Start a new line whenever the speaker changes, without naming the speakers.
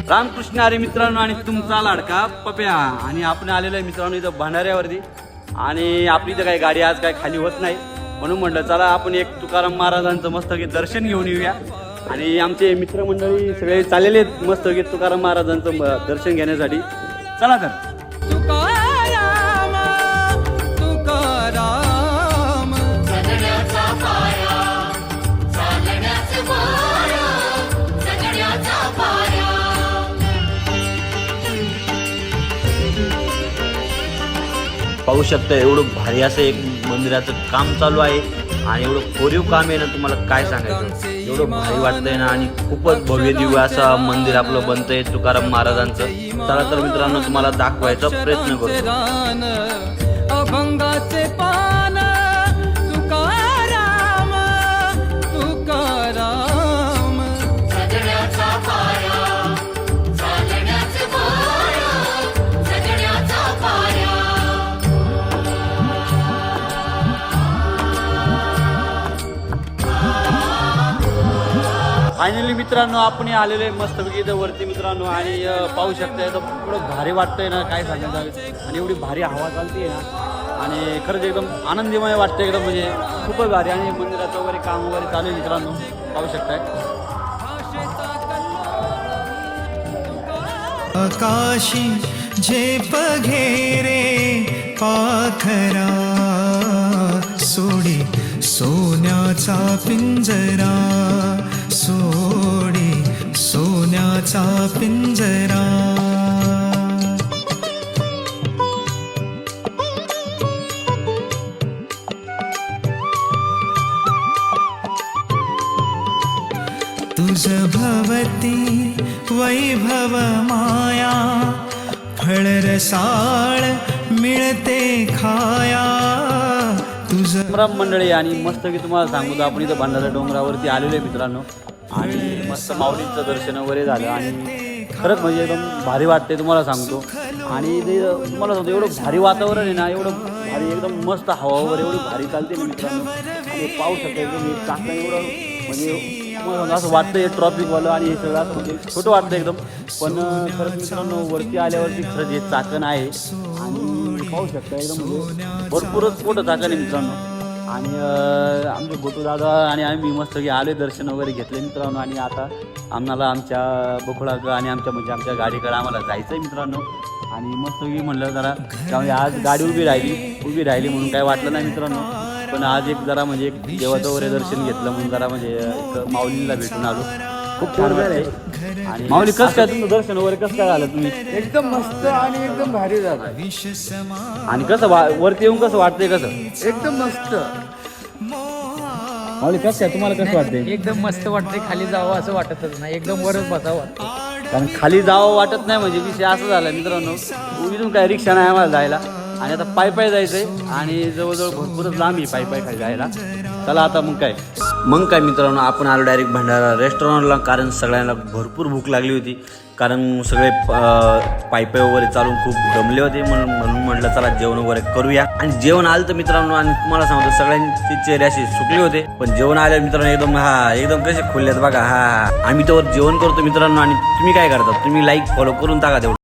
रामकृष्ण हरी मित्रांनो आणि तुमचा लाडका पप्या. आणि आपण आलेलो आहे मित्रांनो इथं भंडाऱ्यावरती. आणि आपली इथं काही गाडी आज काय खाली होत नाही, म्हणून म्हटलं चला आपण एक तुकाराम महाराजांचं मस्तपैकी दर्शन घेऊन येऊया. आणि आमचे मित्रमंडळी सगळे चाललेले आहेत मस्तपैकी तुकाराम महाराजांचं दर्शन घेण्यासाठी. चला तर. पाहू शकता एवढं भारी असं एक मंदिराचं काम चालू आहे. आणि एवढं कोरीव काम आहे ना, तुम्हाला काय सांगायचं, एवढं भारी वाटतंय ना. आणि खूपच भव्य दिव्य असं मंदिर आपलं बनतंय तुकाराम महाराजांचं. चला तर मित्रांनो तुम्हाला दाखवायचा प्रयत्न करतो.
अभंगाचे पान तुकाराम तुकाराम, सगळ्याचा पाया चालण्याचे पाया, सगळ्याचा पाया.
फायनली मित्रांनो आपण आलेलो आहे मस्तपैकी इथं वरती मित्रांनो. आणि पाहू शकता एवढं भारी वाटतंय ना, काय सांगायचं. आणि एवढी भारी हवा चालते ना, आणि खरंच एकदम आनंदीमय वाटतं एकदम, म्हणजे खूपच भारी. आणि मंदिराचं वगैरे काम वगैरे चालू आहे मित्रांनो, पाहू शकताय.
आकाशी झेप घेरे पाखरा, सोडी सोन्याचा पिंजरा, सोडी सोन्याचा पिंजरा. तुझ भवती वैभव माया, फळ रसाळ मिळते खाया. तुझ
मंडळी आणि मस्त की तुम्हाला सांगू तर आपण इथं भंडारा डोंगरावरती आलेलो आहे मित्रांनो. आणि मस्त माऊलींचं दर्शन वगैरे झालं. आणि खरंच म्हणजे एकदम भारी वाटते तुम्हाला सांगतो. आणि ते तुम्हाला सांगतो एवढं भारी वातावरण आहे ना, एवढं भारी एकदम मस्त हवा वगैरे एवढी भारी चालते ना मित्रांनो. आणि पाऊस शकतो एकदम चाकणं एवढं, म्हणजे तुम्हाला असं वाटतं हे ट्रॉफिकवालं आणि हे सगळं असं म्हणजे छोटं वाटतं एकदम. पण खरंच मित्रांनो वरती आल्यावरती खरंच हे चाकण आहे. आणि पाहू शकता एकदम म्हणजे भरपूरच मोठं चाकण आहे मित्रांनो. आणि आमचे गोटू दादा आणि आम्ही मस्त की आले, दर्शन वगैरे घेतले मित्रांनो. आणि आता आम्हाला आमच्या बकुळाकडं आणि आमच्या गाडीकडं आम्हाला जायचं आहे मित्रांनो. आणि मस्त की म्हणलं जरा त्यामुळे आज गाडी उभी राहिली म्हणून काय वाटलं नाही मित्रांनो. पण आज एक जरा म्हणजे एक देवाचं वगैरे दर्शन घेतलं म्हणून जरा म्हणजे एक माऊलीला भेटून आलो. खूप छान वाटतंय. आणि माऊली कसं काय तुमचं दर्शन वगैरे कसं काय झालं तुम्ही?
एकदम मस्त आणि एकदम भारी झालं.
आणि कसं वरती येऊन कसं वाटतंय, कसं
एकदम मस्त.
माऊली कसं काय तुम्हाला कसं वाटतंय?
एकदम मस्त वाटते. खाली जावं असं वाटतच नाही, एकदम वरच बसावं वाटतं.
कारण खाली जावं वाटत नाही, म्हणजे विषय असं झाला मित्रांनो, इथून काय रिक्षा नाही आम्हाला जायला. आणि आता पायी जायचंय. आणि जवळजवळ भरपूरच लांब आहे पायी खाली जायला. चला आता मग काय मित्रांनो आपण आलो डायरेक्ट भंडारा रेस्टॉरंटला. कारण सगळ्यांना भरपूर भूक लागली होती. कारण सगळे पायी वगैरे चालून खूप दमले होते. म्हणून म्हटलं चला जेवण वगैरे करूया. आणि जेवण आलं तर मित्रांनो, आणि तुम्हाला सांगतो सगळ्यांचे चेहरे असे सुकले होते. पण जेवण आले मित्रांनो एकदम कसे खुललेत बघा. आम्ही तर जेवण करतो मित्रांनो. आणि तुम्ही काय करता, तुम्ही लाईक फॉलो करून टाका तेवढं.